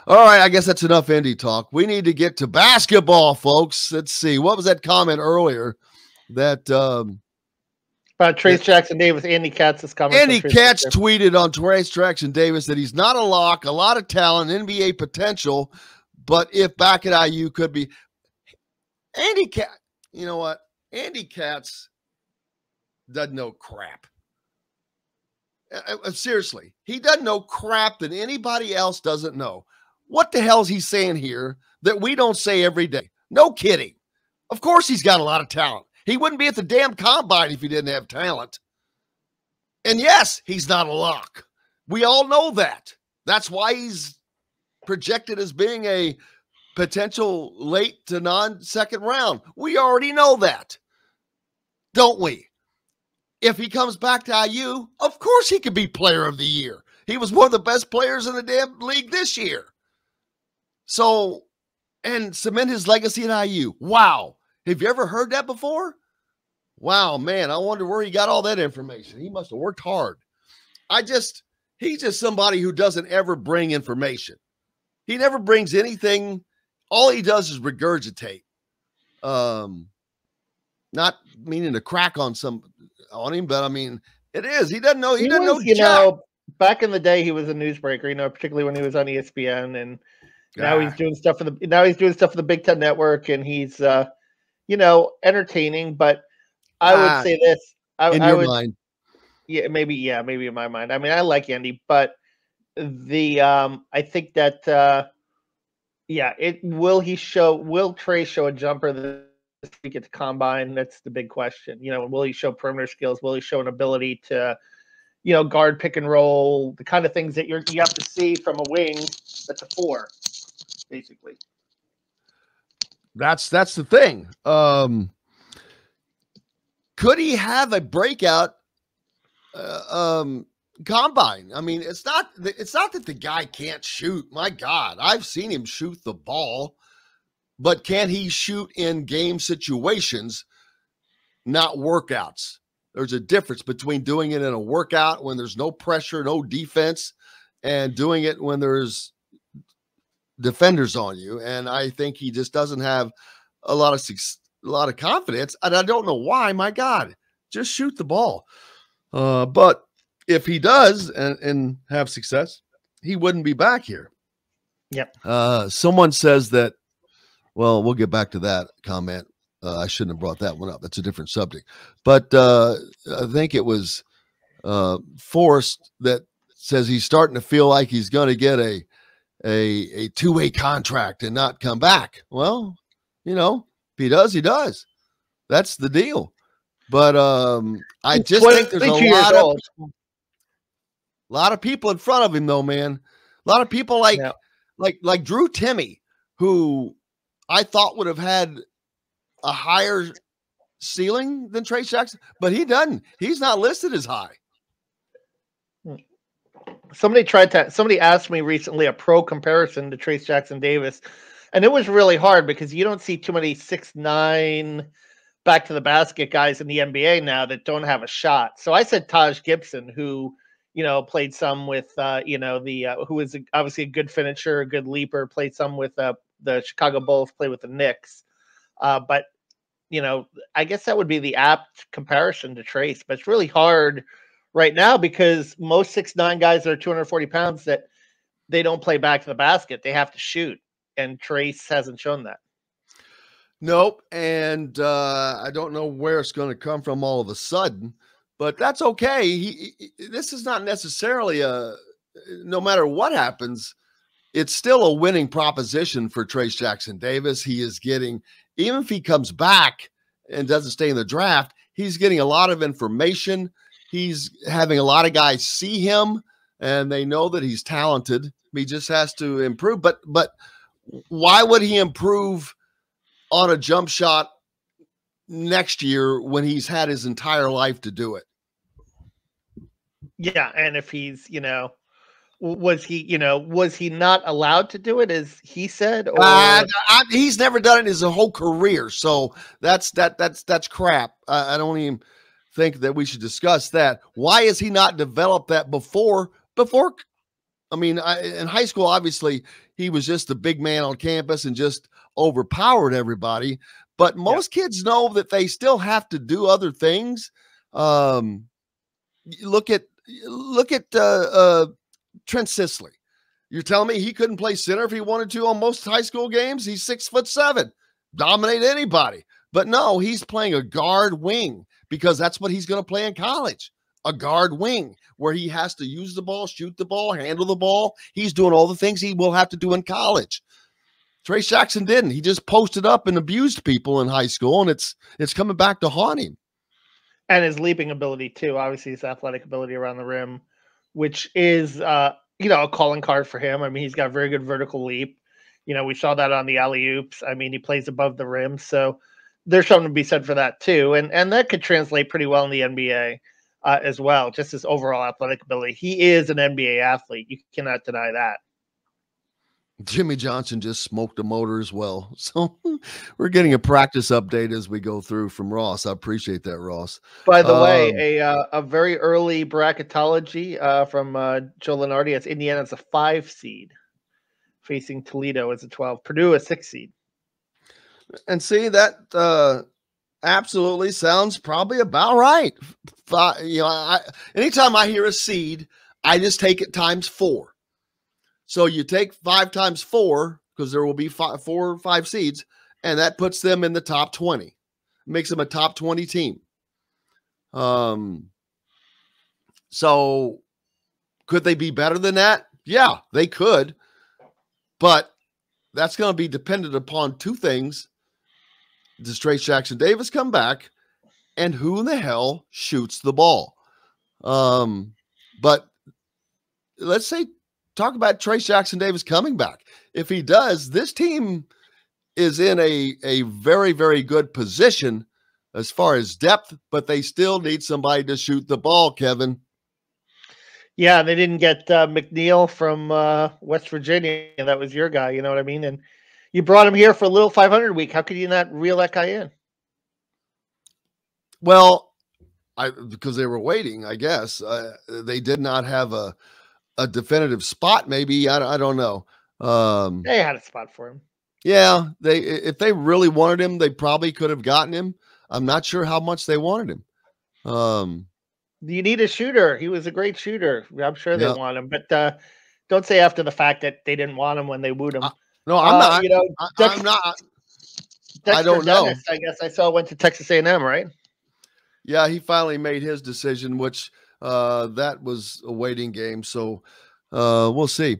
All right, I guess that's enough indie talk. We need to get to basketball, folks. Let's see. What was that comment earlier that Trayce Jackson-Davis, Andy Katz's comment. Andy Katz tweeted on Trayce Jackson-Davis that he's not a lock, a lot of talent, NBA potential, but if back at IU could be Andy Katz. You know what? Andy Katz doesn't know crap. Seriously, he doesn't know crap that anybody else doesn't know. What the hell is he saying here that we don't say every day? No kidding. Of course he's got a lot of talent. He wouldn't be at the damn combine if he didn't have talent. And yes, he's not a lock. We all know that. That's why he's projected as being a potential late to non-second round. We already know that, don't we? If he comes back to IU, of course he could be player of the year. He was one of the best players in the damn league this year. So, and cement his legacy at IU. Wow. Have you ever heard that before? Wow, man, I wonder where he got all that information. He must have worked hard. He's just somebody who doesn't ever bring information. He never brings anything. All he does is regurgitate. Not meaning to crack on him, but I mean, it is. He doesn't know. He doesn't know. You know, back in the day, he was a newsbreaker. You know, particularly when he was on ESPN, and now he's doing stuff for the Big Ten Network, and he's you know, entertaining. But I would say this. In your mind, maybe in my mind. I mean, I like Andy, but I think that will Trayce show a jumper this week at the combine? That's the big question. You know, will he show perimeter skills? Will he show an ability to, you know, guard, pick and roll, the kind of things that you have to see from a wing that's a 4, basically. That's the thing. Could he have a breakout combine? I mean, it's not that the guy can't shoot. My God, I've seen him shoot the ball, but can he shoot in game situations, not workouts? There's a difference between doing it in a workout when there's no pressure, no defense, and doing it when there's defenders on you. And I think he just doesn't have a lot of confidence. And I don't know why. My God, just shoot the ball. But if he does and have success, he wouldn't be back here. Yep. Someone says that, well, we'll get back to that comment. I shouldn't have brought that one up. That's a different subject. But I think it was Forrest that says he's starting to feel like he's going to get a two-way contract and not come back. Well, you know, if he does, he does. That's the deal. But I just think there's a lot of people in front of him, though, man. A lot of people like Drew Timme, who I thought would have had a higher ceiling than Trayce Jackson, but he doesn't. He's not listed as high. Somebody asked me recently a pro comparison to Trayce Jackson-Davis, and it was really hard because you don't see too many 6'9" back to the basket guys in the NBA now that don't have a shot. So I said Taj Gibson, who, you know, played some with, who is obviously a good finisher, a good leaper, played some with the Chicago Bulls, played with the Knicks. But, you know, I guess that would be the apt comparison to Trayce, but it's really hard right now because most 6'9" guys that are 240 pounds that they don't play back to the basket. They have to shoot. And Trayce hasn't shown that. Nope. And I don't know where it's going to come from all of a sudden, but that's okay. This is not necessarily no matter what happens, it's still a winning proposition for Trayce Jackson-Davis. He is getting, even if he comes back and doesn't stay in the draft, he's getting a lot of information. He's having a lot of guys see him and they know that he's talented. He just has to improve. But why would he improve on a jump shot next year when he's had his entire life to do it? Yeah. And if he's, you know, was he not allowed to do it as he said? Or he's never done it his whole career. So that's crap. I don't even think that we should discuss that. Why has he not developed that before I mean, in high school, obviously, he was just the big man on campus and just overpowered everybody. But most kids know that they still have to do other things. Look at Trent Sisley. You're telling me he couldn't play center if he wanted to on most high school games? He's 6'7", dominate anybody. But no, he's playing a guard wing because that's what he's going to play in college. A guard wing where he has to use the ball, shoot the ball, handle the ball. He's doing all the things he will have to do in college. Trayce Jackson didn't. He just posted up and abused people in high school, and it's coming back to haunt him. And his leaping ability too. Obviously, his athletic ability around the rim, which is a calling card for him. I mean, he's got a very good vertical leap. We saw that on the alley-oops. I mean, he plays above the rim, so there's something to be said for that too. And that could translate pretty well in the NBA as well. Just his overall athletic ability. He is an NBA athlete. You cannot deny that. Jimmy Johnson just smoked a motor as well. So we're getting a practice update as we go through from Ross. I appreciate that, Ross. By the way, a very early bracketology from Joe Lenardi. It's Indiana as a 5 seed facing Toledo as a 12. Purdue a 6 seed. And see, that absolutely sounds probably about right. Anytime I hear a seed, I just take it times 4. So you take 5 times 4, because there will be 4 or 5 seeds, and that puts them in the top 20. Makes them a top 20 team. So could they be better than that? Yeah, they could. But that's going to be dependent upon 2 things. Does Trayce Jackson-Davis come back? And who in the hell shoots the ball? But let's say, talk about Trayce Jackson-Davis coming back. If he does, this team is in a very, very good position as far as depth, but they still need somebody to shoot the ball, Kevin. Yeah, they didn't get McNeil from West Virginia. That was your guy, you know what I mean? And you brought him here for a little 500 week. How could you not reel that guy in? Well, because they were waiting, I guess. They did not have a definitive spot, maybe. I don't know. They had a spot for him. Yeah, if they really wanted him, they probably could have gotten him. I'm not sure how much they wanted him. You need a shooter. He was a great shooter. I'm sure they want him, but don't say after the fact that they didn't want him when they wooed him. No, I'm not. I'm not. Dexter I don't know. Dennis, I guess I saw went to Texas A&M, right? Yeah, he finally made his decision, which that was a waiting game. So we'll see.